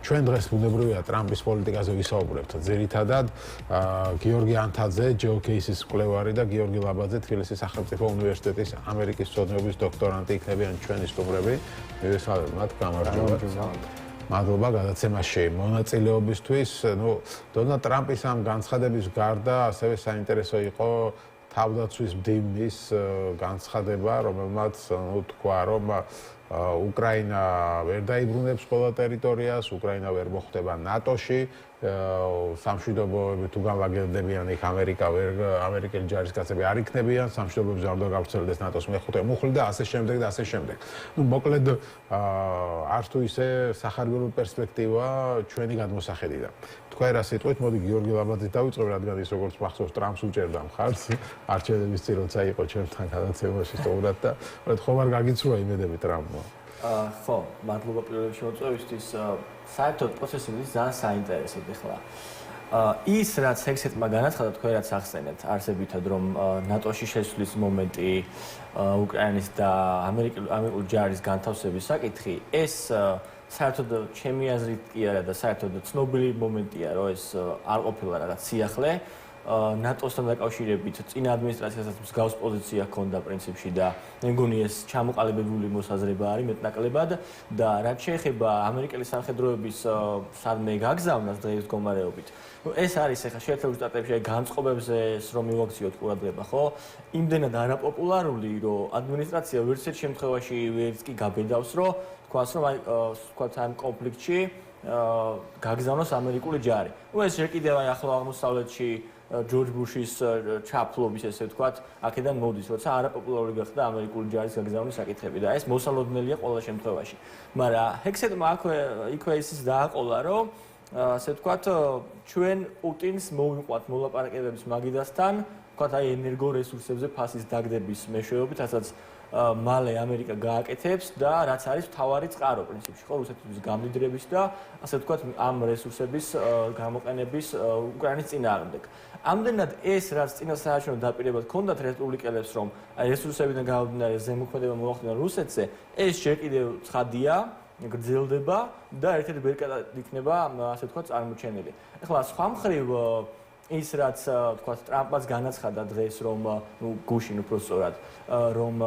ჩვენ დღეს ბუნებრივია ტრამპის პოლიტიკაზე ვისაუბრებთ. ძირითადად გიორგი ანთაძე, ჯეოკეისის მკვლევარი და გიორგი ლაბაძე თბილისის სახელმწიფო უნივერსიტეტის ამერიკის მცოდნეობის დოქტორანტი იქნებიან ჩვენი სტუმრები. მივესალმებით მათ, გამარჯობა. მადლობა გადაცემაში მონაწილეობისთვის. დონალდ ტრამპის ამ განცხადების გარდა ასევე საინტერესო იყო თავდაცვის მდივნის განცხადება, რომელმაც თქვა, რომ უკრაინა ვერ დაიბრუნებს ყველა ტერიტორიას, უკრაინა ვერ მოხვდება ნატოში, სამშვიდობოები თუ განლაგდებიან იქ ამერიკელი ჯარისკაცები არ იქნებიან, სამშვიდობოებზე არ გავრცელდეს ნატოს მეხუთე მუხლი და ასე შემდეგ და ასე შემდეგ. მოკლედ არც თუ ისე სახარბელო პერსპექტივა ჩვენი გადმოსახედიდან. თქვენ რა სიტყვით, მოდი გიორგი ლაბაძით დავიწყებ, რადგან ის როგორც მახსოვს ტრამპს უჭერდა მხარს არჩევნების წინ როცა იყო ჩვენთან გადაცემაში სტუმრად და ხომ არ გაგიცრუა იმედები ტრამპმა. ხო, მადლობა პირველ რიგში მოწვევისთვის. საერთოდ პროცესი ძალიან საინტერესოა ახლა. ის რაც ჰექსეტმა განაცხადა, თქვენ რაც ახსენეთ, არსებითად რომ ნატოში შესვლის მომენტი, უკრაინის და ამერიკული ჯარის განთავსების საკითხი, ეს საერთოდ ჩემი აზრით კი არა და საერთოდ ცნობილი მომენტია, რომ ეს არ ყოფილა რაღაც სიახლე. ნატოსთან დაკავშირებით წინა ადმინისტრაციასაც მსგავს პოზიცია ჰქონდა პრინციპში და მე მგონი ეს ჩამოყალიბებული მოსაზრება არის მეტნაკლებად და რაც შეეხება ამერიკელი სამხედროების სადმე გაგზავნას დღეის მდგომარეობით ეს არის ახლა შეერთებულ შტატებში განწყობებზე რომ მივაქციოთ ყურადღება ხო იმდენად არაპოპულარული რომ ადმინისტრაცია ვერც ერთ შემთხვევაში ვერც კი გაბედავს რომ თქვას რომ აი თქვათ ამ კონფლიქტში გაგზავნოს ამერიკული ჯარი. ეს ჯერ კიდევ აი ახლო აღმოსავლეთში ჯორჯ ბუშის ჩაფლობის ესე ვთქვათ, აქედან მოდის, როცა არაპოპულარული გახდა ამერიკული ჯარის გაგზავნის საკითხები და ეს მოსალოდნელია ყველა შემთხვევაში. მაგრამ ჰექსეტმა იქვე ისიც დააყოლა, რომ ასე ვთქვათ, ჩვენ პუტინს მოვიყვათ მოლაპარაკებების მაგიდასთან, ვთქვათ, აი ენერგორესურსებზე ფასის დაგდების მეშვეობით, რასაც მალე ამერიკა გააკეთებს და რაც არის მთავარი წყარო პრინციპში, ხო, რუსეთის გამდიდრების და ასე ვთქვათ, ამ რესურსების გამოყენების უკრაინის წინააღმდეგ. ამდენად ეს რაც წინასაარჩევნო დაპირებად ჰქონდათ რესპუბლიკელებს, რომ რესურსებიდან გამომდინარე ზემოქმედება მოახდინონ რუსეთზე, ეს ჯერ კიდევ ცხადია, გრძელდება და ერთ-ერთი ბერკატად იქნება, ასე ვთქვათ, წარმოჩენილი. ახლა სხვა მხრივ ის რაც თქვათ ტრამპმაც განაცხადა დღეს რომ გუშინ უფრო სწორად რომ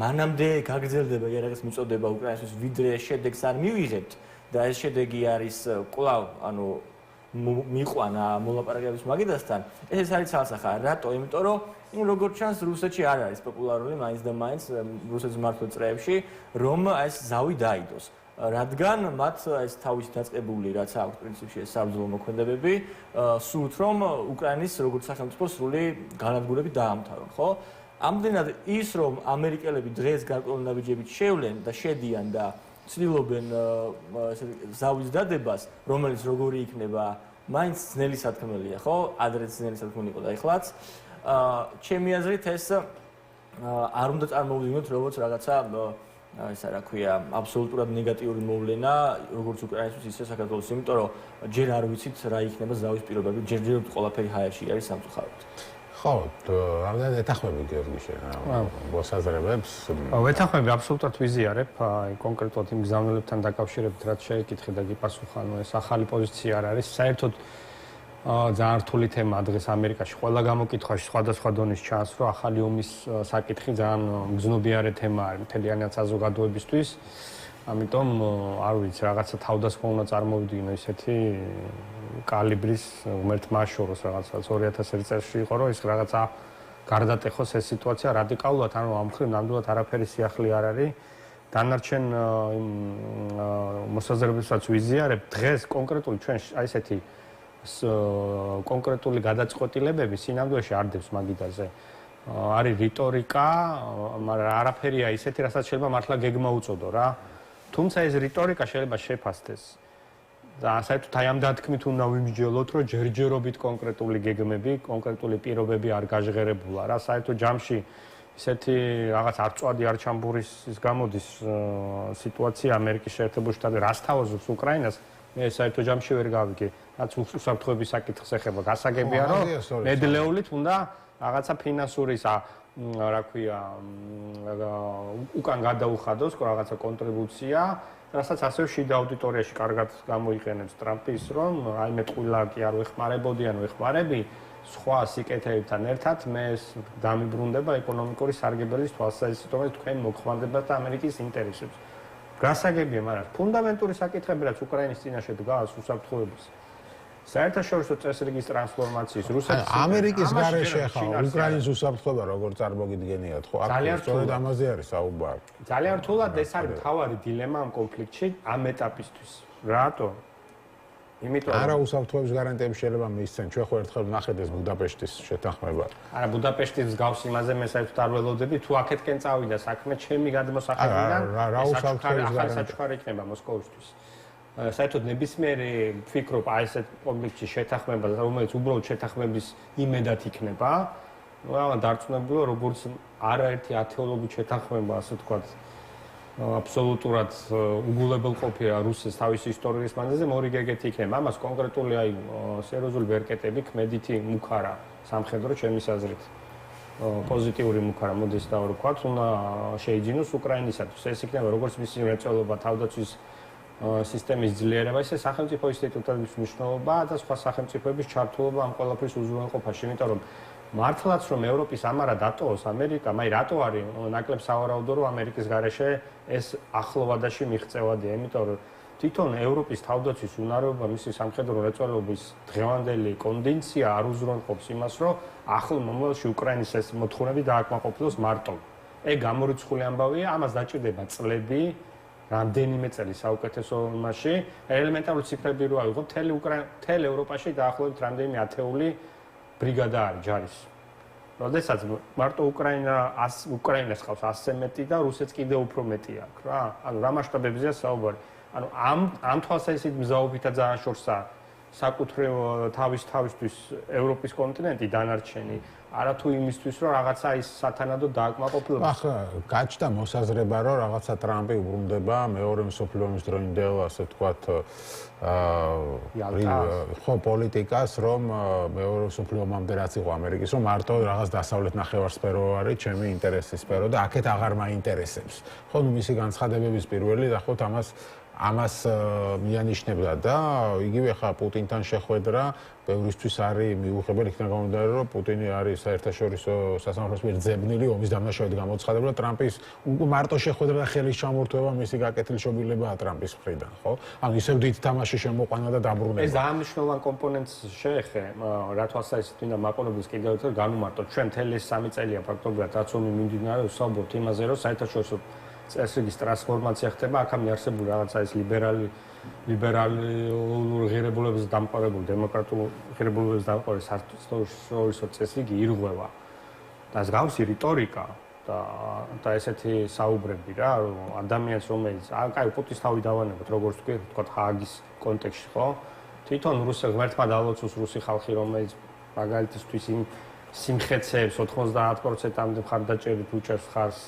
მანამდე გაგრძელდება იარაღის მიწოდება უკრაინისთვის ვიდრე შედეგს არ მივიღებთ და ეს შედეგი არის კვლავ ანუ მიყვანა მოლაპარაკებების მაგიდასთან ეს არის ცალსახა რატო იმიტომ რომ როგორც ჩანს რუსეთში არ არის პოპულარული მაინც და მაინც რუსეთის მმართველ წრეებში რომ ეს ზავი დაიდოს რადგან მათ ეს თავისი დაწყებული რაც აქვს პრინციპში ეს საბრძოლო მოქმედებები სურთ რომ უკრაინის როგორც სახელმწიფო სრული განადგურებით დაამთავრონ ხო ამდენად ის რომ ამერიკელები დღეს გარკვეული ნაბიჯებით შევლენ და შედიან და ცდილობენ ზავის დადებას რომელიც როგორი იქნება მაინც ძნელი სათქმელია ხო ადრეც ძნელი სათქმელი იყო და ეხლაც ჩემი აზრით ეს არ უნდა წარმოვიდგინოთ როგორც რაღაცა ისა რა ქვია აბსოლუტურად ნეგატიური მოვლენა როგორც უკრაინისთვის ისე საქართველოს იმიტომ რომ ჯერ არ ვიცით რა იქნება ზავის პირობები ჯერჯერობით ყველაფერი ჰაერში არის სამწუხაროდ ხო რამდენად ეთანხმები გიორგი შენ მოსაზრებებს ვეთანხმები აბსოლუტურად ვიზიარებ აი კონკრეტულად იმ გზავნილებთან დაკავშირებით რაც შეეკითხე და გიპასუხა ანუ ეს ახალი პოზიცია არ არის საერთოდ ძალიან რთული თემაა დღეს ამერიკაში ყველა გამოკითხვაში სხვადასხვა დონის ჩანს რომ ახალი ომის საკითხი ძალიან მგზნობიარე თემა არის მთელი საზოგადოებისთვის ამიტომ არ ვიცი რაღაცა თავდასხმა უნდა წარმოვიდგინო ისეთი კალიბრის ღმერთმა აშოროს რაღაცა 2001 წელს იყო რომ ის რაღაცა გარდატეხოს ეს სიტუაცია რადიკალურად ანუ ამ მხრივ ნამდვილად არაფერი სიახლე არ არის დანარჩენ მოსაზრებებსაც ვიზიარებ დღეს კონკრეტული ჩვენ აი ესეთი კონკრეტული გადაწყვეტილებები სინამდვილეში არ დებს მაგიდაზე არის რიტორიკა მაგრამ არაფერია ისეთი რასაც შეიძლება მართლა გეგმა უწოდო რა თუმცა ეს რიტორიკა შეიძლება შეფასდეს და საერთოდ აი ამ დათქმით უნდა ვიმსჯელოთ რომ ჯერჯერობით კონკრეტული გეგმები კონკრეტული პირობები არ გაჟღერებულა რა საერთოდ ჯამში ისეთი რაღაც არწვადი არჩამბურის გამოდის სიტუაცია ამერიკის შეერთებულ შტატებში რას თავაზობს უკრაინას მე საერთოდ ჯამში ვერ გავიგე რაც უსაფრთხოების საკითხს ეხება გასაგებია რომ მედლეულით უნდა რაღაცა ფინანსური რა ქვია უკან გადაუხადოს რაღაცა კონტრიბუცია რასაც ასევე შიდა აუდიტორიაში კარგად გამოიყენებს ტრამპი ის, რომ აი მე ტყუილა კი არ ვეხმარებოდი, ან ვეხმარები სხვა სიკეთეებთან ერთად მე დამიბრუნდება ეკონომიკური სარგებელის თვალსაზრისით, რომელიც თქვენ მოხმარდებათ ამერიკის ინტერესებს. გასაგებია, მაგრამ ფუნდამენტური საკითხები, რაც უკრაინის წინაშე დგას უსაფრთხოების საერთაშორისო წესრიგის ტრანსფორმაციის რუსეთის ამერიკის გარეშე ხა უკრაინის უსაფრთხოება როგორ წარმოგიდგენიათ ხო? სწორედ ამაზე არის საუბარი. ძალიან რთულად ეს არის მთავარი დილემა ამ კონფლიქტში ამ ეტაპისთვის. რატო? იმიტომ არა უსაფრთხოების გარანტიები შეიძლება მისცენ. ჩვენ ხო ერთხელ ვნახეთ ეს ბუდაპეშტის შეთანხმება. არა ბუდაპეშტის მსგავს იმაზე მე საერთოდ არ ველოდები თუ აქეთკენ წავიდა საქმე ჩემი გადმოსახედიდან რა უსაფრთხოების საჩუქარი იქნება მოსკოვისთვის. საერთოდ ნებისმიერი ვფიქრობ აი ესეთ კონფლიქტში შეთანხმება რომელიც უბრალოდ შეთანხმების იმედად იქნება ნუ რა დარწმუნებულა როგორც არაერთი ათეულობით შეთანხმება ასე ვთქვათ აბსოლუტურად უგულებელყოფია რუსეთს თავისი ისტორიის მანძილზე მორი გეგეთი იქნება ამას კონკრეტული აი სერიოზული ვერკეტები ქმედითი მუქარა სამხედრო ჩემის აზრით პოზიტიური მუქარა მოდის და ვთქვათ უნდა შეიძინოს უკრაინისათვის ეს იქნება როგორც მისი მრეწველობა თავდაცვის სისტემის ძლიერება, ისე სახელმწიფო ინსტიტუტების მნიშვნელობა და სხვა სახელმწიფოების ჩართულობა ამ ყველაფრის უზრუნველყოფაში, იმიტომ რომ მართლაც რომ ევროპის ამარა დატოვოს ამერიკა, მაი რატო არის ნაკლებ სავარაუდო რომ ამერიკის გარეშე ეს ახლოვადაში მიღწევადია, იმიტომ რომ თვითონ ევროპის თავდაცვის უნარობა მისი სამხედრო მრეწველობის დღევანდელი კონდიცია არ უზრუნველყოფს იმას, რომ ახლო მომავალში უკრაინის ეს მოთხოვნები დააკმაყოფილოს მარტო. ეგ გამორიცხული ამბავია, ამას დაჭირდება წლები რამდენიმე წელი საუკეთესო მასში ელემენტარული ციფრები რო ავიღო მთელ ევროპაში დაახლოებით რამდენიმე ათეული ბრიგადა არის ჯარის. როდესაც მარტო უკრაინას ყავს 100-ზე მეტი და რუსეთს კიდევ უფრო მეტი აქვს რა. ანუ რა მასშტაბებზეა საუბარი. ანუ ამ თვალსაზრისით მზაობითა ძალიან შორსა საკუთრივ თავისთვის ევროპის კონტინენტი დანარჩენი არა თუ იმისთვის რომ რაღაცა ის სათანადო დააკმაყოფილოს. ახლა გაჩნდა მოსაზრება რომ რაღაცა ტრამპი უბრუნდება მეორე მსოფლიო ომის დროინდელ ასე ვთქვათ ხო პოლიტიკას რომ მეორე მსოფლიო ომამდე რაც იყო ამერიკის რომ მარტო რაღაც დასავლეთ ნახევარსფერო არის ჩემი ინტერესის სფერო და აქეთ აღარ მაინტერესებს. ხო ნუ მისი განცხადებების პირველი ნახოთ ამას მიანიშნებდა და იგივე ხა პუტინთან შეხვედრა ბევრისთვის არის მიუღებელი იქნა გამომდინარე რომ პუტინი არის საერთაშორისო სასამართლოს მიერ ძებნილი ომის დამნაშავედ გამოცხადებულა ტრამპის მარტო შეხვედრა და ხელის ჩამორთმევა მისი გაკეთილშობილებაა ტრამპის მხრიდან ხო ანუ ისევ დიდ თამაში შემოყვანა და დაბრუნება ეს ძალიან მნიშვნელოვან კომპონენტს შეეხე რა თვალსაზრისით მინდა მაყურებელს კიდევ ერთხელ განუმარტოთ ჩვენ მთელი ეს 3 წელია ფაქტობრივად რაც ომი მიმდინარეობს ვსაუბრობთ იმაზე რომ საერთაშორისო წესრიგის ტრანსფორმაცია ხდება აქამდე არსებული რაღაცა ეს ლიბერალური ღირებულებების დამყარებული დემოკრატიული ღირებულებების დამყარებული საერთაშორისო წესრიგი ირღვევა და მსგავსი რიტორიკა და ესეთი საუბრები რა რომ ადამიანს რომელიც კაი პუტინის თავი დავანებოთ როგორც თქვათ ჰააგის კონტექსტში ხო თვითონ ღმერთმა დალოცოს რუსი ხალხი რომელიც მაგალითისთვის იმ სიმხეცებს 90%-ამდე მხარდაჭერით უჭერს ხარს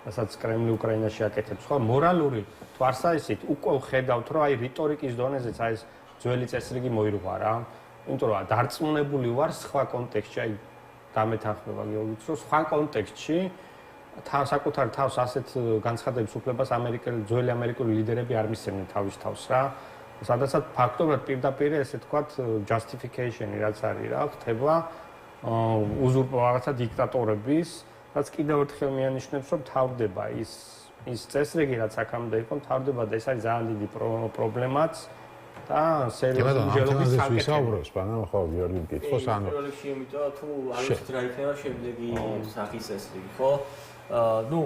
რასაც კრემლი უკრაინაში აკეთებს ხო მორალური თვალსაზრისით უკვე ხედავთ რომ აი რიტორიკის დონეზეც აი ეს ძველი წესრიგი მოირღვა რა იმიტომ რომ დარწმუნებული ვარ სხვა კონტექსტში აი დამეთანხმება გეუბნით რომ სხვა კონტექსტში საკუთარ თავს ასეთ განცხადების უფლებას ძველი ამერიკული ლიდერები არ მისცემდნენ თავის თავს რა სადაცაც ფაქტობრივად პირდაპირ ესე თქვათ justification-ი რაც არის რა ხდება რაღაცა დიქტატორების რაც კიდევ ერთხელ მიანიშნებს რომ თავდება ის წესრიგი რაც აქამდე იყო თავდება და ეს არის ძალიან დიდი პრობლემაც და სერიოზული მსჯელობის საკითხი. ვისაუბრებს ბანან ხო გიორგი მკითხოს ანუ პროლექსი იმიტომ თუ არ ვიცით რა იქნება შემდეგი სახის წესრიგი ხო ნუ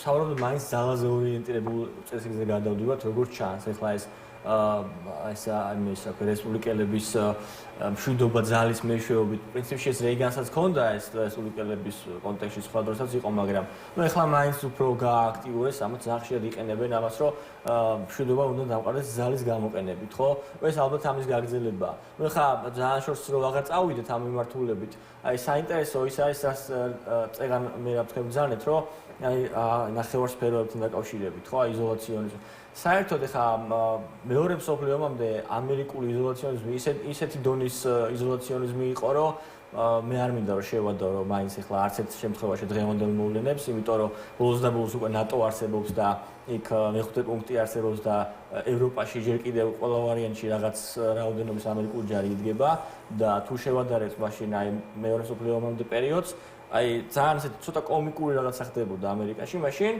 საუბრობთ მაინც ძალაზე ორიენტირებულ წესრიგზე გადავდივართ როგორც ჩანს ეხლა ეს რესპუბლიკელების მშვიდობა ძალის მეშვეობით პრინციპში ეს რეიგანსაც ჰქონდა ეს რესპუბლიკელების კონტექსტში სხვა დროსაც იყო მაგრამ ნუ ეხლა მაინც უფრო გააქტიურეს ამათ ძალიან ხშირად იყენებენ ამას რომ მშვიდობა უნდა დამყარდეს ძალის გამოყენებით ხო ეს ალბათ ამის გაგრძელებაა ნუ ეხლა ძალიან შორს რო აღარ წავიდეთ ამ მიმართულებით აი საინტერესო ის არის რაც წეგან მე რა ვთქვი ბრძანეთ რომ აი ნახევარსფეროებთან დაკავშირებით ხო აი იზოლაციონიზმი საერთოდ ეხა მეორე მსოფლიო ომამდე ამერიკული იზოლაციონიზმი ისეთი დონის იზოლაციონიზმი იყო, რომ მე არ მინდა რომ შევადო რომ მაინც ეხლა არც ერთ შემთხვევაში დღევანდელ მოვლენებს, იმიტომ რომ ბოლოს და ბოლოს უკვე ნატო არსებობს და იქ მეხუთე პუნქტი არსებობს და ევროპაში ჯერ კიდევ ყველა ვარიანტში რაღაც რაოდენობის ამერიკული ჯარი იდგება და თუ შევადარებთ მაშინ აი მეორე მსოფლიო ომამდე პერიოდს, აი ძალიან ესეთი ცოტა კომიკური რაღაცა ხდებოდა ამერიკაში, მაშინ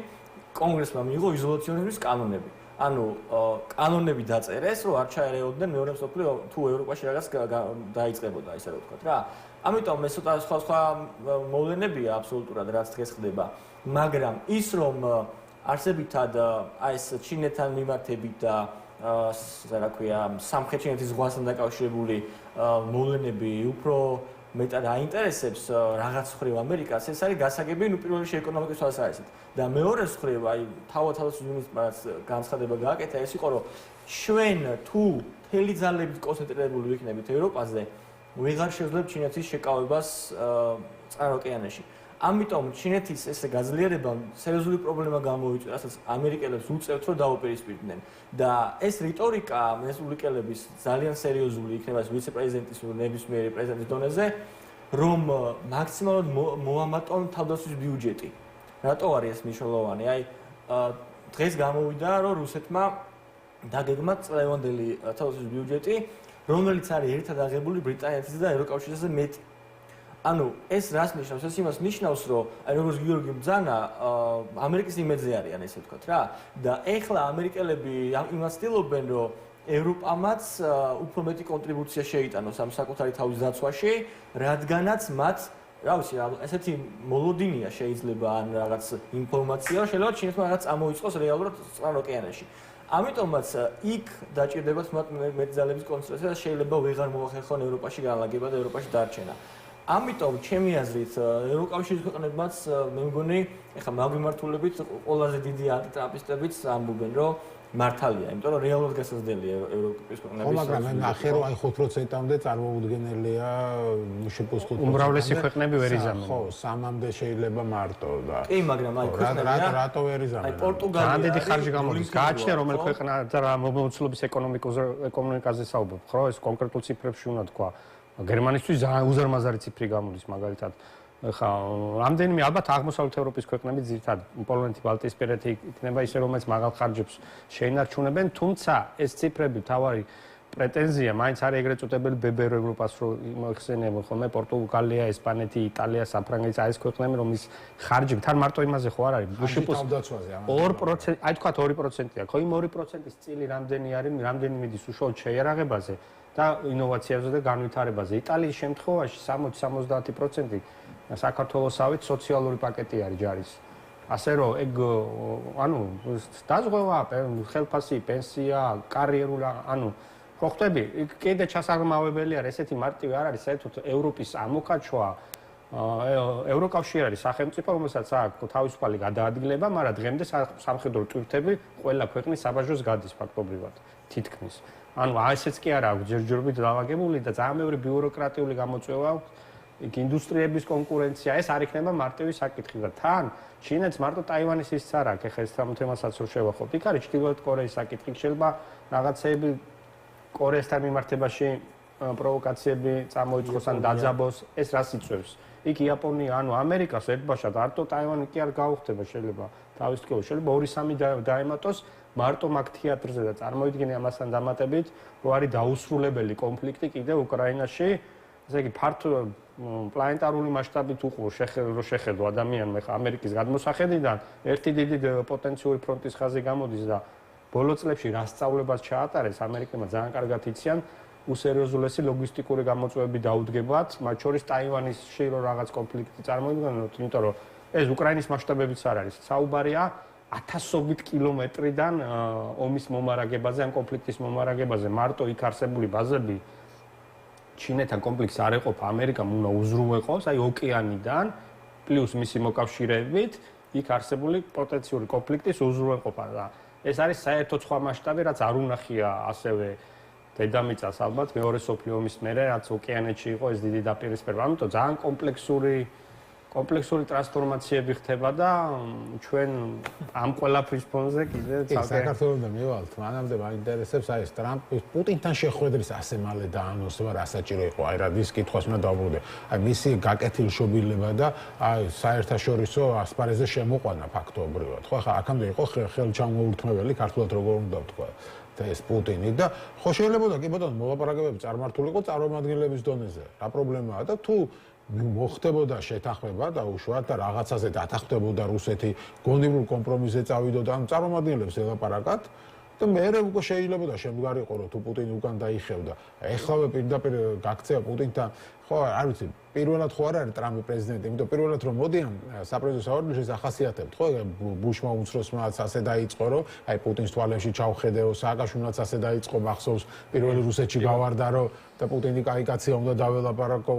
კონგრესმა მიიღო იზოლაციონიზმის კანონები. ანუ კანონები დაწერეს, რომ არ ჩაერეოდნენ მეორე მსოფლიო თუ ევროპაში რაღაც დაიწყებოდა, ისე რომ ვთქვათ რა. ამიტომ ეს ცოტა სხვა მოვლენებია აბსოლუტურად რაც დღეს ხდება, მაგრამ ის რომ არსებითად აი ეს ჩინეთთან მიმართებით და რა ქვია სამხრეთ-ჩინეთის ზღვასთან დაკავშირებული მოვლენები უფრო მეტად აინტერესებს რაღაც მხრივ ამერიკას, ეს არის გასაგები პირველ რიგში ეკონომიკის თვალსაზრისით. და მეორე მხრივ აი თავდაცვის განცხადება გააკეთა, ეს იყო რომ ჩვენ თუ მთელი ძალებით კონცენტრირებული ვიქნებით ევროპაზე, ვეღარ შევძლებთ ჩინეთის შეკავებას წყნარ ოკეანეში. ამიტომ ჩინეთის ეს გაძლიერება სერიოზული პრობლემა გამოიწვია, რასაც ამერიკელებს უწევთ რომ დაუპირისპირდნენ. და ეს რიტორიკა რესპუბლიკელების ძალიან სერიოზული იქნება ეს ვიცე-პრეზიდენტის ნებისმიერი პრეზიდენტის დონეზე, რომ მაქსიმალურად მოამატონ თავდაცვის ბიუჯეტი. რატო არის ეს მნიშვნელოვანი? აი დღეს გამოვიდა რომ რუსეთმა დაგეგმათ წლევანდელი თავდაცვის ბიუჯეტი, რომელიც არის ერთად აღებული ბრიტანეთის და ევროკავშირზე მეტი. ანუ ეს რას ნიშნავს? ეს იმას ნიშნავს, რომ აი როგორც გიორგი ბძანა, ამერიკის იმედზე არიან, ესე ვთქვათ რა. და ეხლა ამერიკელები იმას ცდილობენ, რომ ევროპამაც უფრო მეტი კონტრიბუცია შეიტანოს ამ საკუთარი თავის დაცვაში, რადგანაც მათ, რა ვიცი, ესეთი მოლოდინია შეიძლება ან რაღაც ინფორმაცია, შეიძლება ჩინეთმა რაღაც ამოიწყოს რეალურად წყნარ ოკეანეში. ამიტომაც იქ დაჭირდებათ მათ მეტი ძალების კონცენტრაცია და შეიძლება ვეღარ მოახერხონ ევროპაში განლაგება და ევროპაში დარჩენა. ამიტომ ჩემი აზრით ევროკავშირის ქვეყნებმაც მე მგონი ეხლა მაგმართულებით ყველაზე დიდი ანტიტრამპისტებიც ამბობენ რომ მართალია, იმიტომ რომ რეალურად გასაზრდელია ევროპის ქვეყნების. მაგრამ მე ნახე რომ აი 5%-მდე წარმოუდგენელია შპ 5%. უმრავლესი ქვეყნები ვერ იზამენ. ხო, 3-მდე შეიძლება მარტო და. კი, მაგრამ აი ქვეყნები რატო ვერ იზამენ? აი პორტუგალია. ძალიან დიდი ხარჯი გამოდის. გააჩნია რომელ ქვეყანა და რა მომცლობის ეკონომიკაზე საუბრობ, ხო? ეს კონკრეტულ ციფრებში უნდა თქვა. გერმანისთვის ძალიან უზარმაზარი ციფრი გამოდის მაგალითად. ხა რამდენიმე ალბათ აღმოსავლეთ ევროპის ქვეყნები ძირითადად პოლონეთი, ბალტიისპირეთი იქნება ისე რომელიც მაღალ ხარჯებს შეინარჩუნებენ, თუმცა ეს ციფრები თავარი პრეტენზია მაინც არის ეგრეთ წოდებული ბებერ ევროპას რო მოიხსენიებენ ხოლმე პორტუგალია, ესპანეთი, იტალია, საფრანგეთი, აი ეს ქვეყნები რომ ის ხარჯები თან მარტო იმაზე ხო არ არის? ბუშიპოს თავდაცვაზე 2%, აი თქვა 2%-ია. ხო იმ 2%-ის წილი რამდენი არის, რამდენი მიდის უშუალოდ შეიარაღებაზე და ინოვაციაზე და განვითარებაზე. იტალიის შემთხვევაში 60-70% საქართველოსავით სოციალური პაკეტი არის ჯარის. ასე რომ ეგ ანუ დაზღვევა, ხელფასი, პენსია, კარიერული ანუ ხო ხტები, კიდე ჩასაღრმავებელი არის ესეთი მარტივი არ არის საერთოდ ევროპის ამოქაჩვა. ევროკავშირი არის სახელმწიფო, რომელსაც აქვს თავისუფალი გადაადგილება, მაგრამ დღემდე სამხედრო ტვირთები ყველა ქვეყნის საბაჟოს გადის ფაქტობრივად თითქმის. ანუ ასეც კი არა აქვს ჯერჯერობით დავაგებული და ძალიან ბევრი ბიუროკრატიული გამოწვევა აქვს. იქ ინდუსტრიების კონკურენცია, ეს არ იქნება მარტივი საკითხი და თან ჩინეთს მარტო ტაივანის ისიც არ აქვს, ეხლა ეს თემასაც რო შევახოთ. იქ არის ჩრდილოეთ კორეის საკითხი, შეიძლება რაღაცეები კორეასთან მიმართებაში პროვოკაციები წამოიწყოს ან დაძაბოს, ეს რას იწვევს? იქ იაპონია, ანუ ამერიკას ერთბაშად არტო ტაივანი კი არ გაუხდება, შეიძლება თავის თქო, შეიძლება 2-3 დაემატოს მარტო მაგ თეატრზე და წარმოიდგინე ამასთან დამატებით, რომ არის დაუსრულებელი კონფლიქტი კიდევ უკრაინაში, ესე იგი ფართო პლანეტარული მასშტაბით უყურ შეხედო ადამიანმა ხა ამერიკის გადმოსახედიდან ერთი დიდი პოტენციური ფრონტის ხაზი გამოდის და ბოლო წლებში რა სწავლებას ჩაატარეს ამერიკებმა ძალიან კარგად იციან უსერიოზულესი ლოგისტიკური გამოწვევები დაუდგებათ, მათ შორის ტაივანისში რო რაღაც კონფლიქტი წარმოიდგინოთ, იმიტომ რომ ეს უკრაინის მასშტაბებიც არ არის. საუბარია ათასობით კილომეტრიდან ომის მომარაგებაზე, ან კონფლიქტის მომარაგებაზე, მარტო იქ არსებული ბაზები ჩინეთთან კონფლიქტს არ ეყოფა, ამერიკამ უნდა უზრუნველყოს, აი ოკეანიდან პლუს მისი მოკავშირეებით იქ არსებული პოტენციური კონფლიქტის უზრუნველყოფა და ეს არის საერთოდ სხვა მასშტაბი, რაც არ უნახია ასევე დედამიწას ალბათ მეორე მსოფლიო ომის მერე, რაც ოკეანეთში იყო ეს დიდი დაპირისპირება. ამიტომ ძალიან კომპლექსური კომპლექსური ტრანსფორმაციები ხდება და ჩვენ ამ ყველაფრის ფონზე კიდე საქართველოს მივალთ, მანამდე მაინტერესებს აი ეს ტრამპის პუტინთან შეხვედრის ასე მალე დაანონსება, რა საჭირო იყო, აი რა დის კითხვას უნდა დავუბრუნდე. აი მისი გაკეთილშობილება და აი საერთაშორისო ასპარეზზე შემოყვანა ფაქტობრივად. ხო, ახლა აქამდე იყო ხელჩამოურთმეველი, ქართულად როგორ უნდა ვთქვა. ეს პუტინი და ხო შეიძლება კი ბატონო მოლაპარაკებები წარმართულიყო წარმომადგენლების დონეზე. რა პრობლემაა და თუ მოხდებოდა შეთანხმება და უშუალოდ და რაღაცაზე დათანხმდებოდა რუსეთი გონივრულ კომპრომისზე წავიდოდა ამ წარმომადგენლებს ელაპარაკად და მე უკვე შეიძლება და შემდგარიყო რომ თუ პუტინი უკან დაიხევდა ეხლავე პირდაპირ გაქცევა პუტინთან ხო არ ვიცი პირველად ხო არ არის ტრამპი პრეზიდენტი იმიტომ პირველად რომ მოდიან საპრეზიდენტო საორგანოში ახასიათებთ ხო ბუშმა უმცროსმაც ასე დაიწყო რომ აი პუტინს თვალებში ჩავხედეო სააკაშვილიც ასე დაიწყო მახსოვს პირველი რუსეთში გავარდა რომ და პუტინი კაი კაცია უნდა დაველაპარაკო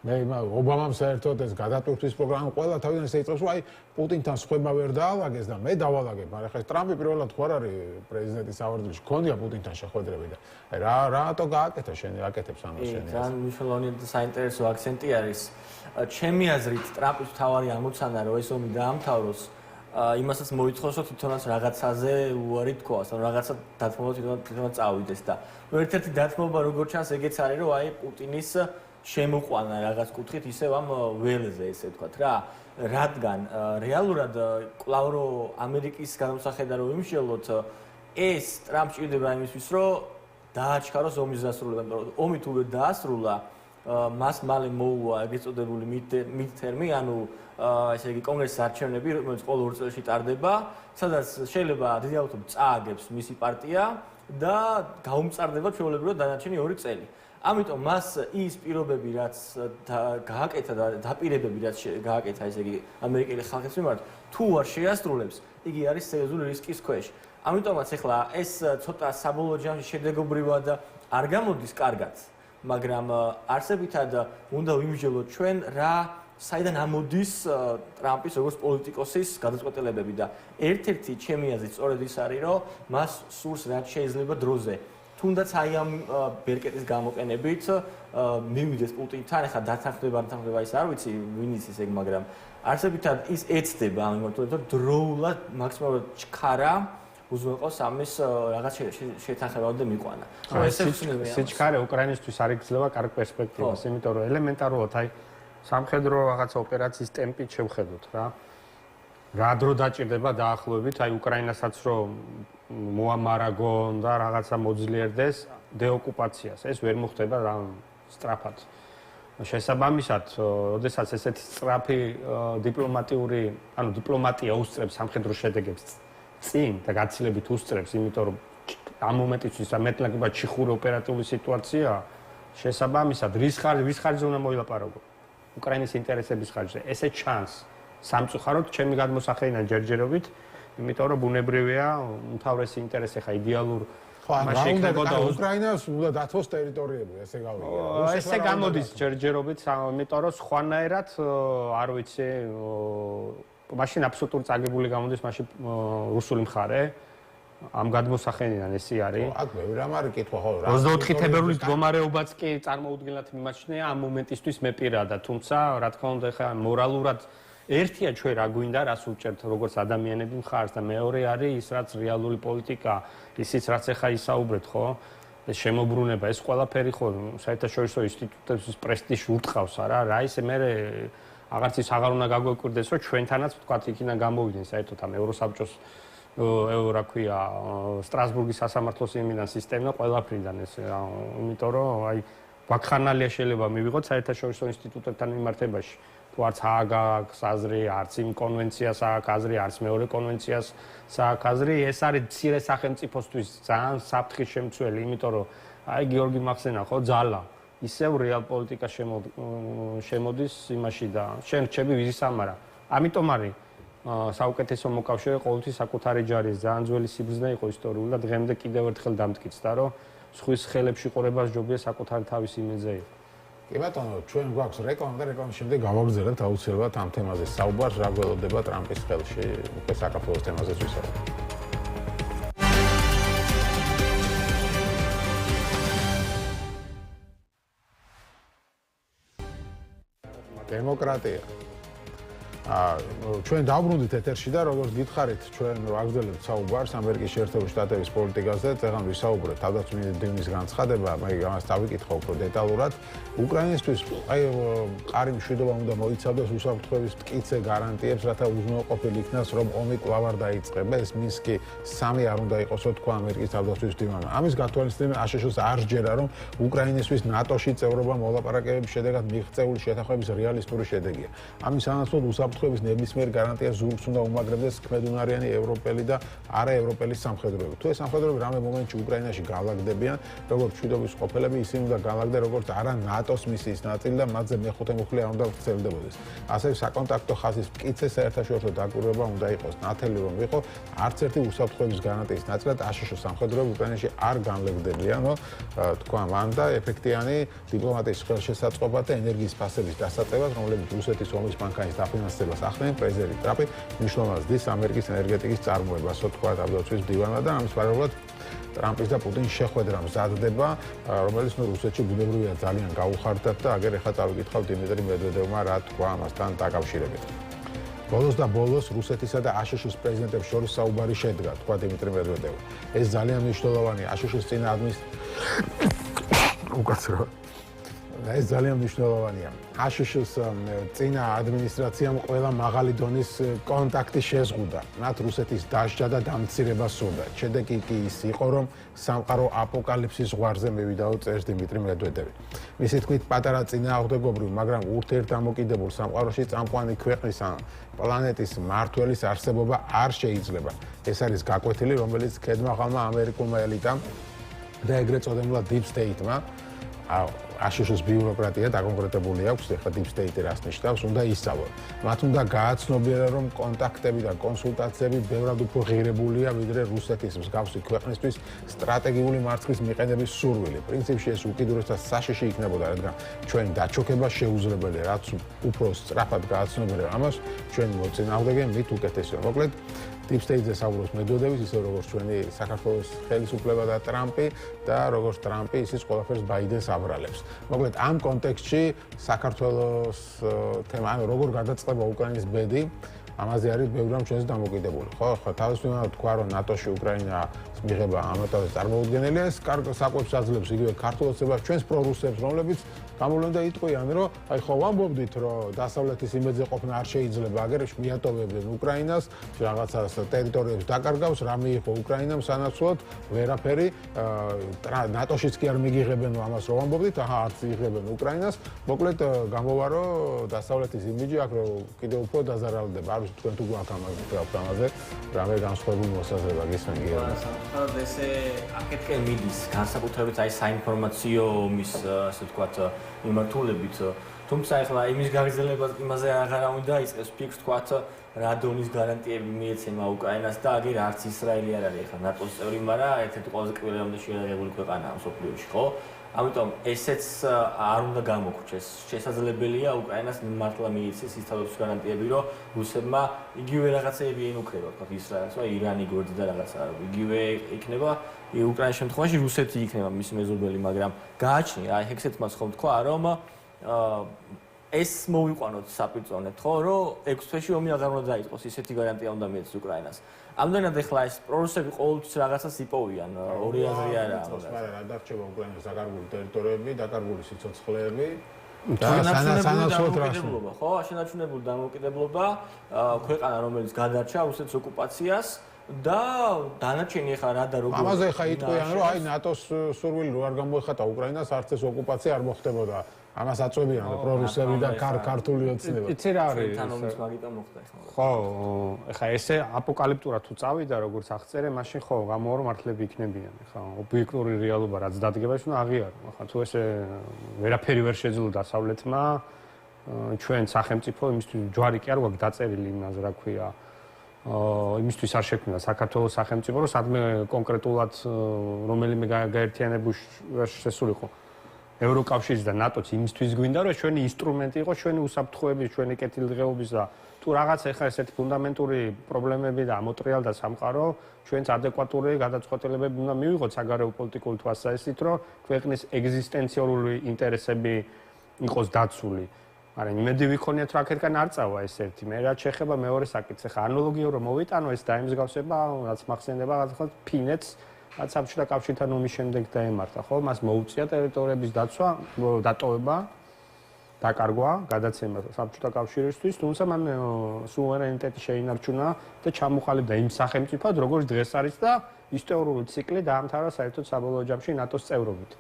მე ობამამ საერთოდ ეს გადატვირთვის პროგრამა ყველა თავიდან ესე იწყებს რომ აი პუტინთან სხვება ვერ დაალაგეს და მე დავალაგებ მაგრამ ხა ტრამპი პირველად ხო არ არის პრეზიდენტის საორგანოში ქონია პუტინთან შეხვედრები და აი რატო გააკეთა შენი აკეთებს ამას შენი ძალიან მნიშვნელოვანი და საინტერესო აქცენტი არის ჩემი აზრით ტრამპის მთავარი ამოცანა რომ ეს ომი დაამთავროს იმასაც მოითხოვს რომ თვითონაც რაღაცაზე უარი თქვას ან რაღაცა დათმობა თვითონაც წავიდეს და ერთ-ერთი დათმობა როგორც ჩანს ეგეც არის რომ აი პუტინის შემოყვანა რაღაც კუთხით ისევ ამ ველზე ესე ვთქვათ რა რადგან რეალურად კვლავ რომ ამერიკის გადამსახედა რომ იმშელოთ ეს ტრამპს ჭირდება იმისთვის რომ დააჩქაროს ომის დასრულება იმიტომ რომ ომი თუ ვერ დაასრულა მას მალე მოუვა ეგრეთ წოდებული მიდთერმი ანუ ესე იგი კონგრესის არჩევნები რომელიც ყოველ 2 წელში ტარდება სადაც შეიძლება დიდი ალბათობით წააგებს მისი პარტია და გაუმწარდება ჩვეულებრივად დანარჩენი 2 წელი ამიტომ მას ის პირობები რაც გააკეთა და დაპირებები რაც გააკეთა ესე იგი ამერიკელი ხალხის მიმართ თუ არ შეასრულებს იგი არის სერიოზული რისკის ქვეშ ამიტომაც ახლა ეს ცოტა საბოლოო ჯამში შედეგობრივად არ გამოდის კარგად მაგრამ არსებითად უნდა ვიმსჯელოთ ჩვენ რა საიდან ამოდის ტრამპის როგორც პოლიტიკოსის გადაწყვეტილებები და ერთ-ერთი ჩემი აზრით სწორედ ის არის რომ მას სურს რაც შეიძლება დროზე თუნდაც აი ამ ბერკეტის გამოყენებით მივიდეს პუტინთან ახლა დათანხმდება ის არ ვიცი ვინ იცის ეგ მაგრამ არსებითად ის ეცდება ამ მიმართულებით რომ დროულად მაქსიმალურად ჩქარა უზრუნველყოს ამის რაღაც შეთანხმებამდე მიყვანა. ხო ესე სიჩქარე უკრაინისთვის არ იგრძნობა კარგ პერსპექტივას, იმიტომ რომ ელემენტარულად აი სამხედრო რაღაცა ოპერაციის ტემპით შევხედოთ რა. რა დრო დაჭირდება დაახლოებით აი უკრაინასაც რომ მოამარაგონ და რაღაცა მოძლიერდეს დეოკუპაციას. ეს ვერ მოხდება რა სწრაფად. შესაბამისად, ოდესაც ესეთი სწრაფი დიპლომატიური, ანუ დიპლომატია უსწრებს სამხედრო შედეგებს წინ და გაცილებით უსწრებს, იმიტომ რომ ამ მომენტისთვის მეტნაკლებად ჩიხური ოპერატიული სიტუაცია შესაბამისად რის ხარჯზე უნდა მოილაპარაკო უკრაინის ინტერესების ხარჯზე. ესე ჩანს სამწუხაროდ ჩემი გადმოსახედიდან ჯერჯერობით, იმიტომ რომ ბუნებრივია უმთავრესი ინტერესი ხა idеალურ მაშინ იქნებოდა უკრაინას უნდა დათვოს ტერიტორიები, ესე გავიგე. ესე გამოდის ჯერჯერობით, იმიტომ რომ სხვანაირად არ ვიცი მაშინ აბსოლუტური წაგებული გამოდის მაშინ რუსული მხარე ამ გადმოსახედიდან ესე არის. აქ მე რამ არის კითხვა ხო რა 24 თებერვლის მდგომარეობაც კი წარმოუდგენლად მიმაჩნია ამ მომენტისთვის მე პირადად, თუმცა რა თქმა უნდა ხა მორალურად ერთია ჩვენ რა გვინდა, რას უჭერთ როგორც ადამიანები მხარს და მეორე არის ის რაც რეალური პოლიტიკა, ისიც რაც ახლა ისაუბრეთ ხო? ეს შემოbrunება, ეს ყველაფერი ხო საერთაშორისო ინსტიტუტების პრესტიჟს ურტყავს არა ისე მე აღარც ის აღარ უნდა გაგვეკვირდეს რომ ჩვენთანაც ვთქვათ იქიდან გამოვიდნენ საერთოდ ამ ევროსაბჭოს რა ქვია სტრასბურგის სასამართლოს იმიდან სისტემა ყველაფრიდან ეს იმიტომ რომ აი ვაკხანალია შეიძლება მივიღოთ საერთაშორისო ინსტიტუტებთან მიმართებაში თუ არც ჰააგას აზრი, არც იმ კონვენციას აქვს აზრი, არც მეორე კონვენციას აქვს აზრი, ეს არის მცირე სახელმწიფოსთვის ძალიან საფრთხის შემცველი, იმიტომ რომ აი გიორგი მახსენა ხო ძალა ისევ რეალ პოლიტიკა შემოდის იმაში და შენ რჩები ვიზის ამარა. ამიტომ არის საუკეთესო მოკავშირე ყოველთვის საკუთარი ჯარის ძალიან ძველი სიბრძნე იყო ისტორიული და დღემდე კიდევ ერთხელ დამტკიცდა რომ სხვის ხელებში ყურებას ჯობია საკუთარი თავის იმედზე იყო. კი ბატონო, ჩვენ გვაქვს რეკლამა და რეკლამის შემდეგ გავაგრძელებთ აუცილებლად ამ თემაზე საუბარს, რა გველოდება ტრამპის ხელში, უკვე საქართველოს თემაზეც ვისაუბრებთ. დემოკრატია. ჩვენ დავბრუნდით ეთერში და როგორც გითხარით, ჩვენ ვაგრძელებთ საუბარს ამერიკის შეერთებული შტატების პოლიტიკაზე, წეგან ვისაუბრეთ თავდაცვის მინისტრის განცხადება, მაგრამ ამას დავიკითხო უფრო დეტალურად. უკრაინისთვის ყარი მშვიდობა უნდა მოიცავდეს უსაფრთხოების მტკიცე გარანტიებს, რათა უზრუნველყოფილი იქნას, რომ ომი კვლავ არ დაიწყება. ეს მინსკი 3 არ უნდა იყოსო, თქვა ამერიკის თავდაცვის დივანმა. ამის გათვალისწინებით აშშ-ს არ სჯერა, რომ უკრაინისთვის ნატოში წევრობა მოლაპარაკებების შედეგად მიღწეული შეთანხმების რეალისტური შედეგია. ამის სანაცვლოდ უსაფრთხოების ნებისმიერ გარანტიას ზურგს უნდა უმაგრებდეს ქმედუნარიანი ევროპელი და არაევროპელი სამხედროები. თუ ეს სამხედროები რამე მომენტში უკრაინაში გავაგდებიან, როგორც მშვიდობის ყოფილები, ისინი უნდა გავაგდნენ როგორც არა ნატოს მისიის ნაწილი და მათზე მეხუთე მუხლი არ უნდა ვრცელდებოდეს. ასევე საკონტაქტო ხაზის მტკიცე საერთაშორისო დაკვირვება უნდა იყოს ნათელი, რომ იყო არც ერთი უსაფრთხოების გარანტიის ნაწილად აშშ სამხედროები უკრაინაში არ განლაგდებიან, თქვა მან და ეფექტიანი დიპლომატიის ხელშესაწყობად და ენერგიის ფასების დასაწევად, რომლებიც რუსეთის ომის მანქანის დაფინანსებას ახდენენ, პრეზიდენტ ტრამპი მნიშვნელოვნად ზრდის ამერიკის ენერგეტიკის წარმოებას, თქვა თავდაცვის დივანმა და ამის პარალელურად ტრამპის და პუტინის შეხვედრა მზადდება, რომელიც რუსეთში ბუნებრივია ძალიან გაუხარდათ და აგერ ახლა წავიკითხავ დიმიტრი მედვედევმა რა თქვა ამასთან დაკავშირებით. ბოლოს და ბოლოს რუსეთისა და აშშ-ის პრეზიდენტებს შორის საუბარი შედგა, თქვა დიმიტრი მედვედევმა. ეს ძალიან მნიშვნელოვანია აშშ-ის წინა ეს ძალიან მნიშვნელოვანია. აშშ-ის წინა ადმინისტრაციამ ყველა მაღალი დონის კონტაქტი შეზღუდა. მათ რუსეთის დასჯა და დამცირება სურდა. შედეგი კი ის იყო, რომ სამყარო აპოკალიფსის ზღვარზე მივიდაო, წერს დიმიტრი მედვედევი. მისი თქმით, პატარა წინააღმდეგობრივ, მაგრამ ურთიერთდამოკიდებულ სამყაროში წამყვანი ქვეყნის ან პლანეტის მმართველის არსებობა არ შეიძლება. ეს არის გაკვეთილი, რომელიც ქედმაღალმა ამერიკულმა ელიტამ და ეგრეთ წოდებულმა Deep State-მა აშშ-ის ბიუროკრატია დაკონკრეტებული აქვს, ეხლა Deep State რას ნიშნავს, უნდა ისწავლონ. მათ უნდა გააცნობიერონ, რომ კონტაქტები და კონსულტაციები ბევრად უფრო ღირებულია, ვიდრე რუსეთის მსგავსი ქვეყნისთვის სტრატეგიული მარცხის მიყენების სურვილი. პრინციპში ეს უკიდურესად საშიში იქნებოდა, რადგან ჩვენი დაჩოქება შეუძლებელია, რაც უფრო სწრაფად გააცნობიერებს ამას, ჩვენი მოწინააღმდეგე მით უკეთესია. მოკლედ Deep State-ზე საუბრობს მედვედევის, ისე როგორც ჩვენი საქართველოს ხელისუფლება და ტრამპი და როგორც ტრამპი, ისიც ყველაფერს ბაიდენს აბრალებს. მოკლედ ამ კონტექსტში საქართველოს თემა, ანუ როგორ გადაწყდება უკრაინის ბედი, ამაზე არის ბევრი რამ ჩვენს დამოკიდებული. ხო, თავისუფლად თქვა, რომ ნატოში უკრაინა მიღება ამათაც წარმოუდგენელია, ეს საკვებს აძლევს იგივე ქართულოცებას ჩვენს პრორუსებს, რომლებიც გამოვლენ და იტყვიან, რომ აი ხო ვამბობდით, რომ დასავლეთის იმედზე ყოფნა არ შეიძლება, აგერ მიატოვებდნენ უკრაინას, რაღაცას ტერიტორიებს დაკარგავს, რა მიიღო უკრაინამ სანაცვლოდ, ვერაფერი, ნატოშიც კი არ მიგიღებენ ამას რომ ვამბობდით, აჰა, არც იღებენ უკრაინას. მოკლედ გამოვა, რომ დასავლეთის იმიჯი აქ კიდევ უფრო დაზარალდება. არ ვიცი თქვენ თუ გვაქვს ამაზე, რამე განსხვავებული მოსაზრება გისმენ გიორგი. საერთოდ ესე აქეთკენ მიდის განსაკუთრებით აი საინფორმაციო მის ასე ვთქვათ მიმართულებით, თუმცა ახლა იმის გაგრძელებას იმაზე აღარა უნდა დაიწყეს ფიქს ვთქვათ რა დონის გარანტიები მიეცემა უკრაინას და აგერ არც ისრაელი არ არის ახლა ნატოს წევრი, მაგრამ ერთ-ერთი ყველაზე კვლევამდე შეერაღებული ქვეყანაა მსოფლიოში, ხო? ამიტომ ესეც არ უნდა გამოგვჩეს. შესაძლებელია უკრაინას მართლა მიეცეს ის თავდაცვის გარანტიები, რომ რუსებმა იგივე რაღაცეები ენუქრება, თქო ისრაელს, აი ირანი გვერდი და რაღაცა, იგივე იქნება უკრაინის შემთხვევაში რუსეთი იქნება მისი მეზობელი, მაგრამ გააჩნია, აი ჰექსეთმაც ხომ თქვა, რომ ეს მოვიყვანოთ საპირწონედ, ხო, რომ 6 თვეში ომი აღარ უნდა დაიწყოს, ისეთი გარანტია უნდა მიეცეს უკრაინას. ამდენად ახლა ეს პრორუსები ყოველთვის რაღაცას იპოვიან, ორი აზრი არაა. მაგრამ რა დარჩება უკრაინის დაკარგული ტერიტორიები, დაკარგული სიცოცხლეები და სანაცვლოდ დამოუკიდებლობა, ხო, შენარჩუნებული დამოუკიდებლობა, ქვეყანა რომელიც გადარჩა რუსეთის ოკუპაციას და დანარჩენი ახლა რა და როგორ ამაზე ხა იტყვიან, რომ აი ნატოს სურვილი რო არ გამოეხატა უკრაინას, არც ეს ოკუპაცია არ მოხდებოდა. ამას აწვევიან პრორუსები და ქართული ოცნება. იცი რა არის? თანომის მაგიტა მოხდა ახლა. ხო, ეხა ესე აპოკალიფტურად თუ წავიდა, როგორც აღწერე, მაშინ ხო, გამოვარო მართლები იქნებიან. ეხა ობიექტური რეალობა რაც დადგება, ის უნდა აღიარო. ეხა თუ ესე ვერაფერი ვერ შეძლო დასავლეთმა, ჩვენ სახელმწიფო იმისთვის ჯვარი კი არ გვაქვს დაწერილი იმაზე, რა ქვია, იმისთვის არ შექმნა საქართველოს სახელმწიფო, რომ სადმე კონკრეტულად რომელიმე გაერთიანებულ ვერ შესულიყო. ევროკავშირის და ნატოც იმისთვის გვინდა, რომ ჩვენი ინსტრუმენტი იყოს ჩვენი უსაფრთხოების, ჩვენი კეთილდღეობის და თუ რაღაც ახლა ესეთი ფუნდამენტური პრობლემები და ამოტრიალდა სამყარო, ჩვენც ადეკვატური გადაწყვეტილებები უნდა მივიღოთ საგარეო პოლიტიკური თვალსაზრისით, რომ ქვეყნის ეგზისტენციური ინტერესები იყოს დაცული. მაგრამ იმედი ვიქონიათ რომ აქეთკენ არ წავა ეს ერთი. მე რაც შეეხება მეორე საკითხს, ხა ანალოგიურ რომ მოვიტანო ეს დაემსგავსება, რაც მახსენდება რაღაცა ფინეთს, რაც საბჭოთა კავშირთან ომის შემდეგ დაემართა, ხო? მას მოუწია ტერიტორიების დაცვა, დატოვება, დაკარგვა, გადაცემა საბჭოთა კავშირისთვის, თუმცა მან სუვერენიტეტი შეინარჩუნა და ჩამოყალიბდა იმ სახელმწიფოდ, როგორც დღეს არის და ისტორიული ციკლი დაამთავრა საერთოდ საბოლოო ჯამში ნატოს წევრობით.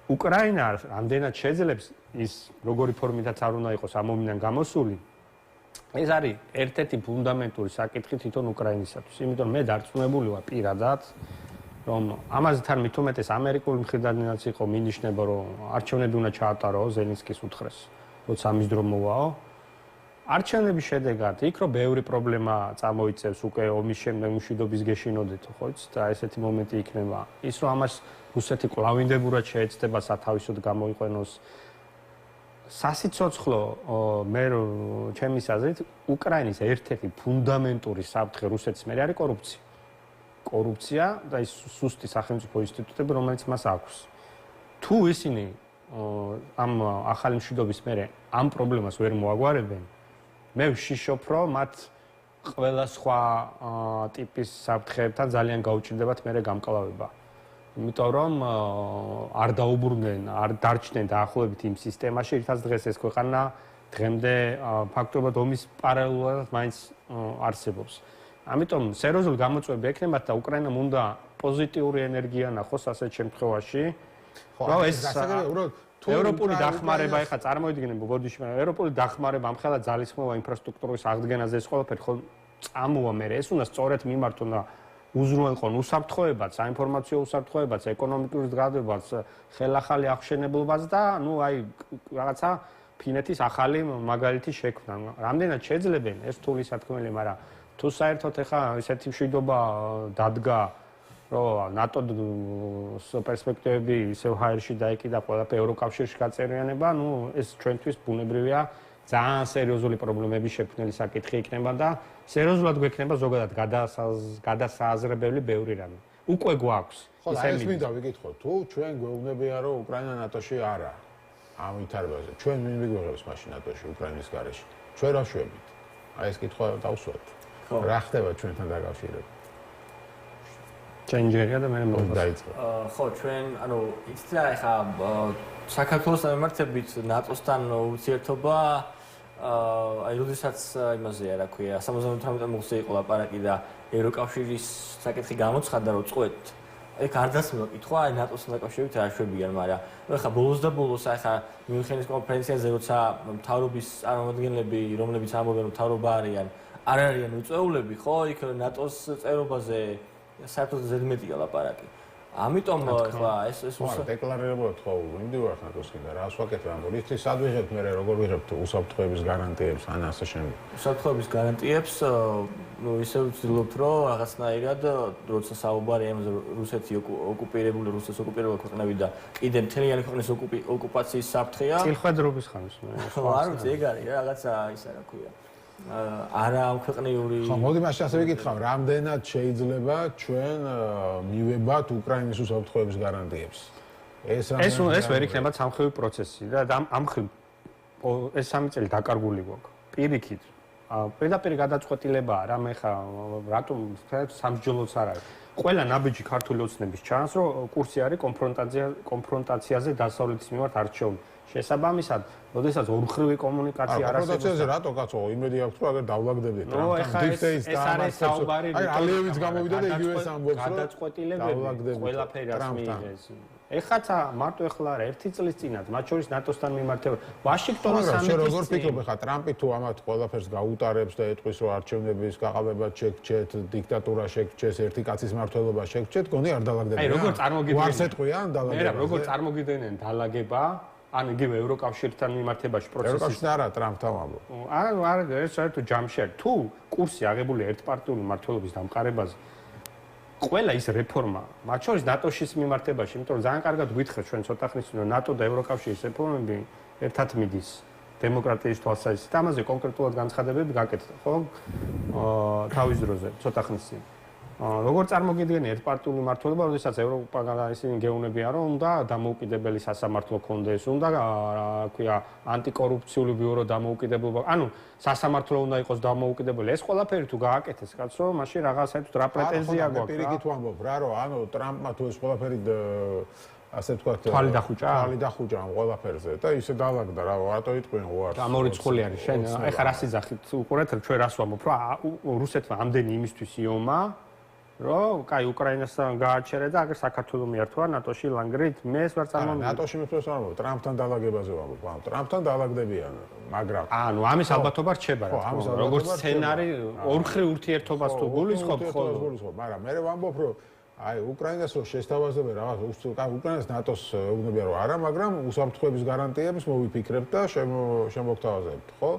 უკრაინა რამდენად შეძლებს ის როგორი ფორმითაც არ უნდა იყოს ამ ომიდან გამოსული, ეს არის ერთ-ერთი ფუნდამენტური საკითხი თვითონ უკრაინისათვის. იმიტომ მე დარწმუნებული ვარ პირადად, რომ ამაზე თან მით უმეტეს ამერიკული მხრიდანაც იყო მინიშნება, რომ არჩევნები უნდა ჩაატარო ზელენსკის უთხრეს, როცა ამის დრო მოვაო. არჩევნების შედეგად იქ რომ ბევრი პრობლემა წამოიწევს უკვე ომის შემდეგ მშვიდობის გეშინოდეთ, ხო იცით, და ესეთი მომენტი იქნება. ის რომ ამას რუსეთი კვლავინდებურად შეეცდება სათავისოდ გამოიყენოს. სასიცოცხლო მე ჩემის აზრით უკრაინის ერთ-ერთი ფუნდამენტური საფრთხე რუსეთის მე არის კორუფცია. კორუფცია და ის სუსტი სახელმწიფო ინსტიტუტები, რომელიც მას აქვს. თუ ისინი ამ ახალი მშვიდობის მერე ამ პრობლემას ვერ მოაგვარებენ, მე ვშიშობ, რომ მათ ყველა სხვა ტიპის საფრთხეებთან ძალიან გაუჭირდებათ მერე გამკლავება. იმიტომ რომ არ დაუბრუნდნენ, არ დარჩნენ დაახლოებით იმ სისტემაში, რითაც დღეს ეს ქვეყანა დღემდე ფაქტობრივად ომის პარალელურად მაინც არსებობს. ამიტომ სერიოზული გამოწვევები ექნებათ და უკრაინამ უნდა პოზიტიური ენერგია ნახოს ასეთ შემთხვევაში. რა ეს ევროპული დახმარება ეხა წარმოიდგინე ბოდიში, მაგრამ ევროპული დახმარება ამხელა ძალისხმევა ინფრასტრუქტურის აღდგენაზე ეს ყველაფერი ხო წამოვა მე ეს უნდა სწორედ მიმართონ და უზრუნველყონ უსაფრთხოებაც, საინფორმაციო უსაფრთხოებაც, ეკონომიკურ ზრდადებას, ხელახალი აღშენებლობას და ნუ აი რაღაცა ფინეთის ახალი მაგალითი შექმნა. რამდენად შეძლებენ ეს რთული სათქმელი, მაგრამ თუ საერთოდ ეხა ესეთი მშვიდობა დადგა, რომ ნატოს პერსპექტივები ისევ ჰაერში დაიკიდა ყველაფერი ევროკავშირში გაწერიანება, ნუ ეს ჩვენთვის ბუნებრივია ძალიან სერიოზული პრობლემების შექმნელი საკითხი იქნება და სერიოზულად გვექნება ზოგადად გადასააზრებელი ბევრი რამე. უკვე გვაქვს. ხო, ეს მინდა ვიკითხო, თუ ჩვენ გვეუბნებიან, რომ უკრაინა ნატოში არა ამ ვითარებაზე, ჩვენ ვინ მიგვიღებს მაშინ ნატოში უკრაინის გარეშე? ჩვენ რა შვებით? აი ეს კითხვა დავსვათ. რა ხდება ჩვენთან დაკავშირებით? ჩენჯერია და მე დაიწყო. ხო, ჩვენ, ანუ იცით რა, ეხა საქართველოს მიმართებით ნატოსთან ურთიერთობა აი როდესაც იმაზეა, რა ქვია, 78 მოხსე იყო ლაპარაკი და ევროკავშირის საკითხი გამოცხადდა, რომ წყვეთ. ეგ არ დასმევა კითხვა, აი ნატოსთან დაკავშირებით რა შვებიან, მაგრამ ეხა ბოლოს და ბოლოს ეხა მიუნხენის კონფერენციაზე როცა მთავრობის წარმომადგენლები, რომლებიც ამბობენ, რომ მთავრობა არიან, არ არიან უწეულები, ხო, იქ ნატოს წევრობაზე საერთოდ ზედმეტია ლაპარაკი. ამიტომ ეხლა ეს დეკლარირებულად ხო ვიმდივართ ნატოსკენ და რას ვაკეთებ ამ რითი სად ვიღებთ მე როგორ ვიღებთ უსაფრთხოების გარანტიებს ან ასე შემდეგ. უსაფრთხოების გარანტიებს ნუ ისე ვცდილობთ რომ რაღაცნაირად როცა საუბარია იმაზე რუსეთი ოკუპირებული რუსეთის ოკუპირებული ქვეყნები და კიდე მთლიანი ქვეყნის ოკუპაციის საფრთხეა. წილხვედრობის ხანს მე. ხო არ ვიცი ეგ არის რაღაცა ისა რა ქვია. არა ამ ქვეყნიური ხო მოდი მაშინ ასე ვიკითხავ რამდენად შეიძლება ჩვენ მივებათ უკრაინის უსაფრთხოების გარანტიებს ეს ვერ იქნება სამხრივი პროცესი და ამ ხრივ ეს 3 წელი დაკარგული გვაქვს პირიქით პირდაპირ გადაწყვეტილებაა რა მე ხა რატომ სამსჯელოც არ არის ყველა ნაბიჯი ქართული ოცნების ჩანს რომ კურსი არის კონფრონტაციაზე დასავლეთის მიმართ არჩეული შესაბამისად, როდესაც ორმხრივი კომუნიკაცია არ არსებობს. კონფრონტაციაზე რატო კაცო, იმედი აქვს რომ აგერ დავლაგდებით რა. ეს არის საუბარი, აი ალიევიც გამოვიდა და იგივე ამბობს რომ გადაწყვეტილებები ყველაფერი რაც მიიღეს. ეხაცა მარტო ეხლა არა, 1 წლის წინათ, მათ შორის ნატოსთან მიმართება. ვაშინგტონის სამიტის წინ როგორ ფიქრობ ეხლა ტრამპი თუ ამათ ყველაფერს გაუტარებს და ეტყვის რომ არჩევნების გაყალბება შეგჭეთ, დიქტატურა შეგჭეს, ერთი კაცის მმართველობა შეგჭეთ, გონი არ დალაგდებიან. აი როგორ წარმოგიდგენთ? ვარს ეტყვიან დალაგება. მე როგორ წარმოგიდგენთ დალაგება? ან იგივე ევროკავშირთან მიმართებაში პროცესი. ევროკავშირთან არა, ტრამპთან ვამბობ. არა, ეს საერთოდ ჯამში არის. თუ კურსი აღებულია ერთპარტიული მმართველობის დამყარებაზე, ყველა ის რეფორმა, მათ შორის ნატოშის მიმართებაში, იმიტომ რომ ძალიან კარგად გვითხრეთ ჩვენ ცოტა ხნის წინ, რომ ნატო და ევროკავშირის რეფორმები ერთად მიდის დემოკრატიის თვალსაზრისით. ამაზე კონკრეტულად განცხადებები გაკეთდა, ხო? თავის დროზე, ცოტა ხნის წინ. როგორ წარმოგიდგენია ერთპარტიული მმართველობა, როდესაც ევროპა ისინი გეუბნებიან, რომ უნდა დამოუკიდებელი სასამართლო კონდეს, უნდა რა ქვია ანტიკორუფციული ბიურო დამოუკიდებლობა, ანუ სასამართლო უნდა იყოს დამოუკიდებელი. ეს ყველაფერი თუ გააკეთეს, კაცო, მაშინ რაღაცაერთოდ რა პრეტენზია გვაქვს? პირიქით ვამბობ რა, რომ ანუ ტრამპმა თუ ეს ყველაფერი ასე ვთქვათ, თვალი დახუჭა ამ ყველაფერზე და ისე დაალაგდა რა, რატო იტყვიან უარს. გამორიცხული არის შენ. ეხლა რას იძახით უყურეთ, ჩვენ რას ვამბობ, რომ რუსეთმა ამდენი იმისთვის იომა, რომ კაი უკრაინასთან გააჩერე და აგერ საქართველოს მიართვა ნატოში ლანგრით, მე ეს ვარ წარმოვიდგინე. ნატოში მეფროს არ ვამბობ, ტრამპთან დაალაგებაზე ვამბობ. ტრამპთან დაალაგდებიან, მაგრამ ანუ ამის ალბათობა რჩება რა თქმა უნდა. როგორც სცენარი ორხრივ ურთიერთობას თუ გულისხმობ ხოლმე. მაგრამ მე ვამბობ, რომ აი უკრაინას რო შესთავაზებენ რაღაც უკრაინას ნატოს ეუბნებიან რომ არა, მაგრამ უსაფრთხოების გარანტიებს მოვიფიქრებთ და შემოგთავაზებთ, ხო?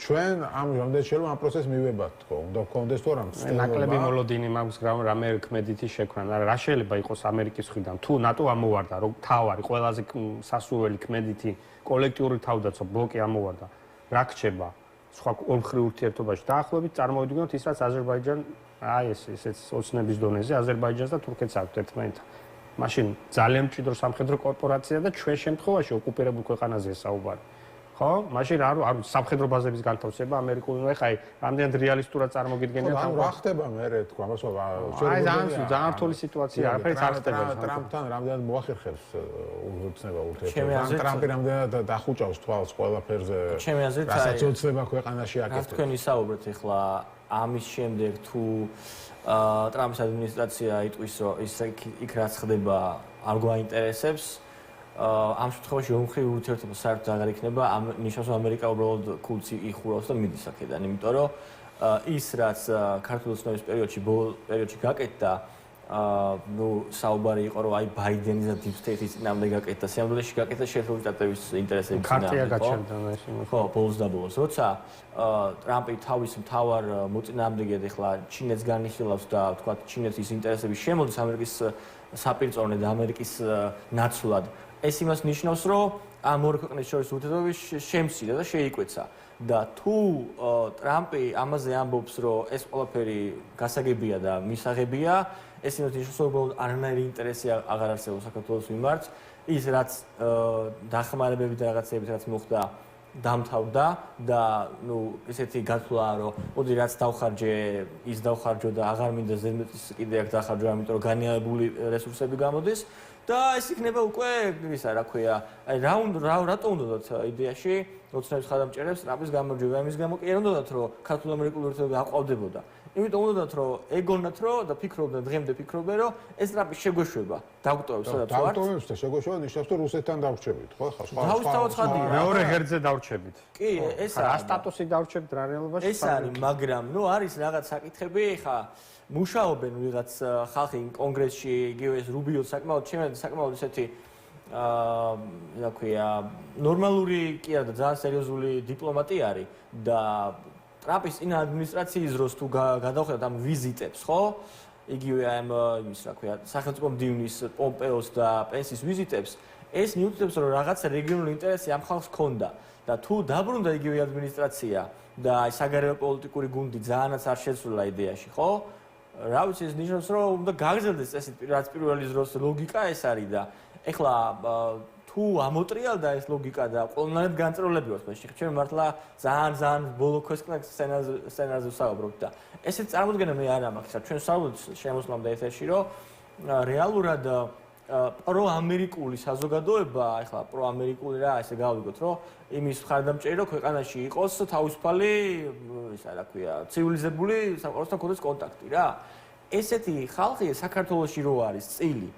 ჩვენ ამ რამდენი შეიძლება ამ პროცესს მივებათ, ხო? უნდა გქონდეს თუ არა მცდელობა. ნაკლები მოლოდინი მაქვს რამე რქმედითი შექმნა. რა შეიძლება იყოს ამერიკის მხრიდან? თუ ნატო ამოვარდა, რომ თავარი ყველაზე სასურველი ქმედითი კოლექტიური თავდაცვა ბლოკი ამოვარდა, რა რჩება? სხვა ორხრივ ურთიერთობაში დაახლოებით წარმოვიდგინოთ ის, რაც აზერბაიჯანი აი ესეც ოცნების დონეზე აზერბაიჯანს და თურქეთს აქვს ერთმანეთთან. მაშინ ძალიან მჭიდრო სამხედრო კორპორაცია და ჩვენ შემთხვევაში ოკუპირებულ ქვეყანაზე საუბარი. ხო? მაშინ რა არის სამხედრო ბაზების განთავსება ამერიკული ეხა აი რამდენად რეალისტურად წარმოგიდგენიათ ამ რა ხდება მე თქვა მას აი ძალიან რთული სიტუაცია არაფერიც არ ხდება ტრამპთან რამდენად მოახერხებს უცნება ურთიერთობა ტრამპი რამდენად დახუჭავს თვალს ყველაფერზე რასაც ოცნება ქვეყანაში აკეთებს რა თქვენ ისაუბრეთ ეხლა ამის შემდეგ თუ ტრამპის ადმინისტრაცია იტყვის რომ ის იქ რაც ხდება არ გვაინტერესებს ამ შემთხვევაში ორმხრივი ურთიერთობა საერთოდ აღარ იქნება ამ ნიშნავს რომ ამერიკა უბრალოდ კულცი იხურავს და მიდის აქედან იმიტომ რომ ის რაც ქართული ოცნების პერიოდში გაკეთდა ნუ საუბარი იყო რომ აი ბაიდენის და დიპ სტეიტის წინამდე გაკეთდა სიამოვნებაში გაკეთდა შეერთებული შტატების ინტერესების წინამდე ხო ბოლოს და ბოლოს როცა ტრამპი თავის მთავარ მოწინააღმდეგედ ეხლა ჩინეთს განიხილავს და თქვა ჩინეთის ინტერესების შემოდის ამერიკის საპირწონე და ამერიკის ნაცვლად ეს იმას ნიშნავს რომ ამ ორი ქვეყნის შორის ურთიერთობები შემცირდა და შეიკვეცა და თუ ტრამპი ამაზე ამბობს რომ ეს ყველაფერი გასაგებია და მისაღებია ეს იმას ნიშნავს რომ უბრალოდ არანაირი ინტერესი აღარ არსებობს საქართველოს მიმართ ის რაც დახმარებები და რაღაცები რაც მოხდა დამთავრდა და ნუ ესეთი გათვლა რომ მოდი რაც დავხარჯე ის დავხარჯო და აღარ მინდა ზედმეტის კიდე აქ დახარჯო ამიტომ რომ განიარებული რესურსები გამოდის და ეს იქნება უკვე ისა რა ქვია აი რატო უნდათ იდეაში ოცნების ხადამჭერებს ტრამპის გამარჯვება იმის გამო კი არ უნდათ რომ ქართულ-ამერიკული ურთიერთობები აყვავდებოდა იმიტომ უნდათ რომ ეგონათ რომ და ფიქრობდნენ დღემდე ფიქრობენ რომ ეს ტრამპის შეგვეშვება დაგვტოვებს სადაც ვართ დაგვტოვებს და შეგვეშვება ნიშნავს რომ რუსეთთან დავრჩებით ხო სხვა მეორე ღერძზე დავრჩებით კი ეს რა სტატუსი დავრჩებით რა რეალობაში ეს არის მაგრამ ნუ არის რაღაც საკითხები ხა მუშაობენ ვიღაც ხალხი კონგრესში იგივე ეს რუბიო საკმაოდ ისეთი რა ქვია ნორმალური კი არა და ძალიან სერიოზული დიპლომატი არის და ტრამპის წინა ადმინისტრაციის დროს თუ გადავხედოთ ამ ვიზიტებს ხო იგივე ამ იმის რა ქვია სახელმწიფო მდივნის პომპეოს და პენსის ვიზიტებს ეს მიუთითებს რომ რაღაცა რეგიონული ინტერესი ამ ხალხს ჰქონდა და თუ დაბრუნდა იგივე ადმინისტრაცია და აი საგარეო პოლიტიკური გუნდი ძალიანაც არ შეცვლა იდეაში ხო რა ვიცი ეს ნიშნავს რომ უნდა გაგრძელდეს ეს რაც პირველი დროს ლოგიკა ეს არის და ეხლა თუ ამოტრიალდა ეს ლოგიკა და ყველანაირად განწროლები ვართ მე ჩვენ მართლა ძალიან ბოლო ქვესკნაკ სცენარზე ვსაუბრობთ და ესეც წარმოდგენა მე არ ამაქვს ხა ჩვენ ვსაუბრობთ შემოსვლამდე ეთერში რომ რეალურად პროამერიკული საზოგადოება ეხლა პროამერიკული რა ესე გავიგოთ რომ იმის მხარდამჭერი რომ ქვეყანაში იყოს თავისუფალი ისა რა ქვია ცივილიზებული სამყაროსთან ქონდეს კონტაქტი რა ესეთი ხალხი საქართველოში რო არის წილი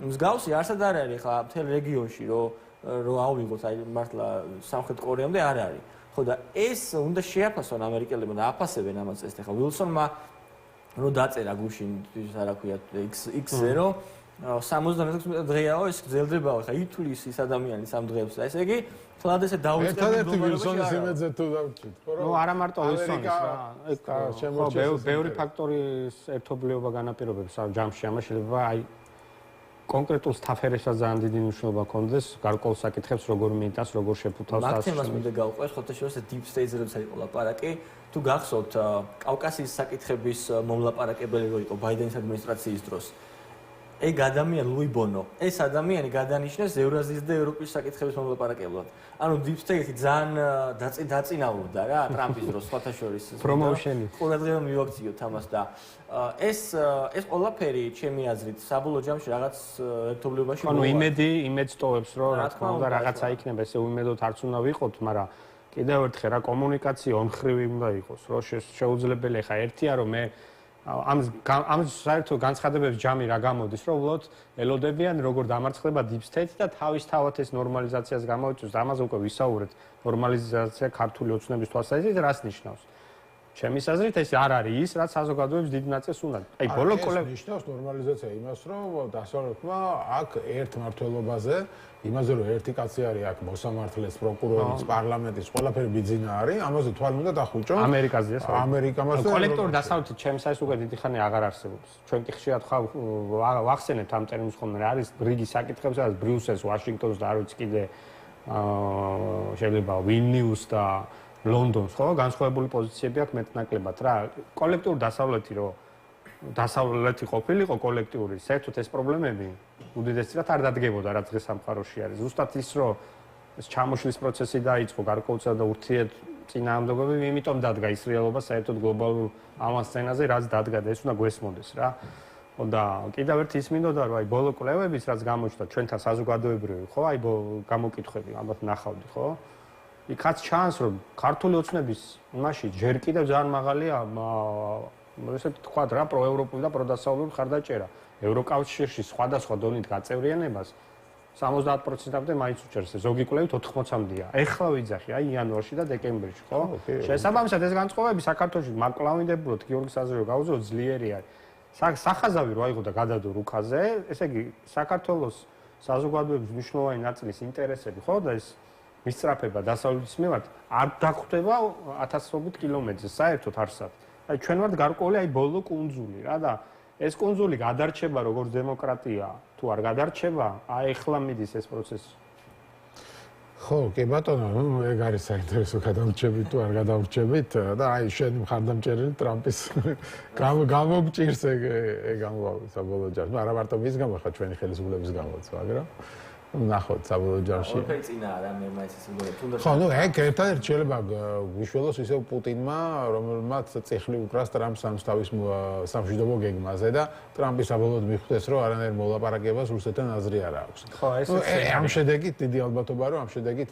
მსგავსი არსად არ არის ხა მთელ რეგიონში რომ ავიღოთ აი მართლა სამხრეთ კორეამდე არ არის ხო და ეს უნდა შეაფასონ ამერიკელებმა და აფასებენ ამას ეს ხა ვილსონმა რო დაწერა გუშინ რა ქვია X0 76 დღეაო ეს გრძელდებაო ხა ითვლის ის ადამიანი სამ დღეებს და ესე იგი თლად ესე დაუწყებს ერთადერთი ვილსონის იმედზე თუ დავჭით ხო რა არა მარტო ვილსონის რა ბევრი ფაქტორის ერთობლიობა განაპირობებს ამ ჯამში ამას შეიძლება აი კონკრეტულ სტაფერესაც ძალიან დიდი მნიშვნელობა ჰქონდეს გარკვეულ საკითხებს როგორ მიიტანს როგორ შეფუთავს მას თემას მინდა გავყვეს ხოთაშორის deep state-ზე როცა იყო ლაპარაკი თუ გახსოვთ, კავკასიის საკითხების მომლაპარაკებელი რო იყო ბაიდენის ადმინისტრაციის დროს. ეგ ადამიანი ლუი ბონო, ეს ადამიანი გადანიშნეს ევრაზიის და ევროპის საკითხების მომლაპარაკებლად. ანუ Deep State-ი ძალიან დაწინაურდა რა ტრამპის დროს სხვათა შორის. პრომოუშენი. ყურადღება მივაქციოთ ამას და ეს ყველაფერი ჩემი აზრით საბოლოო ჯამში რაღაც ერთობლიობაში ანუ იმედს ტოვებს რომ რა თქმა უნდა რაღაცა იქნება, ესე უიმედოდ არც უნდა ვიყოთ, მაგრამ კიდევ ერთხელ რა კომუნიკაცია ონხრივი უნდა იყოს, რომ შეუძლებელი ხა ერთია რომ მე ამ საერთო განცხადებების ჯამი რა გამოდის, რომ უბრალოდ ელოდებიან როგორ დამარცხდება Deep State და თავისთავად ეს ნორმალიზაციას გამოიწვევს. ამაზე უკვე ვისაუბრეთ, ნორმალიზაცია ქართული ოცნების თვალსაზრისით რას ნიშნავს? ჩემის აზრით ეს არ არის ის, რაც საზოგადოების დიდ ნაწილს უნდა. აი ბოლო კოლექტივი ნიშნავს ნორმალიზაცია იმას, რომ დასავლეთმა აქ ერთ მართლობაზე, იმაზე რომ ერთი კაცი არის აქ მოსამართლეს, პროკურორის, პარლამენტის, ყველაფერი ბიძინა არის, ამაზე თვალი უნდა დახუჭონ. ამერიკაზეა საუბარი. ამერიკამაზე კოლექტიური დასავლეთით ჩემს ეს უკვე დიდი ხანი აღარ არსებობს. ჩვენ კი ხშირად ვახსენებთ ამ ტერმინს ხოლმე, არის რიგი საკითხები, სადაც ბრიუსელს, ვაშინგტონს და არ ვიცი კიდე შეიძლება ვილნიუსს და ლონდონს, ხო, განსხვავებული პოზიციები აქვს მეტნაკლებად რა. კოლექტიური დასავლეთი რო დასავლეთი ყოფილიყო კოლექტიური, საერთოდ ეს პრობლემები უდიდესად არ დადგებოდა რა დღეს სამყაროში არის. ზუსტად ის რომ ეს ჩამოშლის პროცესი დაიწყო გარკვეულწილად და ურთიერთწინააღმდეგობები, იმიტომ დადგა ის რეალობა საერთოდ გლობალურ ავანსცენაზე, რაც დადგა და ეს უნდა გვესმოდეს რა. და კიდევ ერთ ის მინდოდა რომ აი ბოლო კვლევების რაც გამოჩნდა ჩვენთან საზოგადოებრივი, ხო, აი გამოკითხვები ალბათ ნახავდი, ხო? იქაც ჩანს რომ ქართული ოცნების იმაში ჯერ კიდევ ძალიან მაღალია ესე თქვა რა პროევროპული და პროდასავლური ხარდაჭერა. ევროკავშირში სხვადასხვა დონით გაწევრიანებას 70%-მდე მაინც უჭერს, ზოგი კვლევით 80-მდეა. ეხლა ვიძახი, აი იანვარში და დეკემბერში, ხო? შესაბამისად ეს განწყობები საქართველოში მაკლავინდებულად გიორგის აზრი რომ გაუძლო ძლიერი არის. სახაზავი რო აიღო და გადადო რუქაზე, ესე იგი საქართველოს საზოგადოების მნიშვნელოვანი ნაწილის ინტერესები, ხო და ეს მისწრაფება დასავლეთის მიმართ არ დახვდება 1000-ობით კილომეტრზე საერთოდ არსად. აი ჩვენ ვართ გარკვეული აი ბოლო კუნძული რა და ეს კუნძული გადარჩება როგორც დემოკრატია თუ არ გადარჩება, აი ეხლა მიდის ეს პროცესი. ხო, კი ბატონო, ეგ არის საინტერესო გადაურჩებით თუ არ გადაურჩებით და აი შენი მხარდამჭერელი ტრამპის გამოგჭირს ეგ ამბავი საბოლოო ჯამში. არა მარტო მის გამო, ხა ჩვენი ხელისუფლების გამოც, მაგრამ ნახოთ საბოლოო ჯამში. ყველაფერი წინაა რა მე მაინც ისე მგონია თუნდაც ხო, ნუ ეგ ერთადერთი შეიძლება გუშველოს ისევ პუტინმა, რომელმაც წიხლი უკრას ტრამპს სამსთავის სამშვიდობო გეგმაზე და ტრამპი საბოლოოდ მიხვდეს, რომ არანაირ მოლაპარაკებას რუსეთთან აზრი არ აქვს. ხო, ეს ამ შედეგით დიდი ალბათობა რომ ამ შედეგით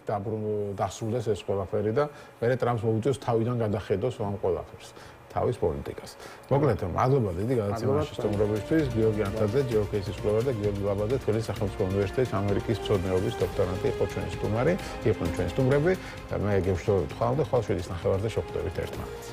დასრულდეს ეს ყველაფერი და მე ტრამპს მოუწევს თავიდან გადახედოს ამ ყველაფერს. თავის პოლიტიკას. მოკლედ, მადლობა დიდი გადაცემაში სტუმრობისთვის, გიორგი ანთაძე, GeoCases კვლევარ და გიორგი ლაბაძე, თბილისის სახელმწიფო უნივერსიტეტის ამერიკის მცოდნეობის დოქტორანტი იყო ჩვენი სტუმარი, იყვნენ ჩვენი სტუმრები. მე გემშვიდობებით ხვალ და ხვალ 7-ის ნახევარზე შევხვდებით ერთმანეთს.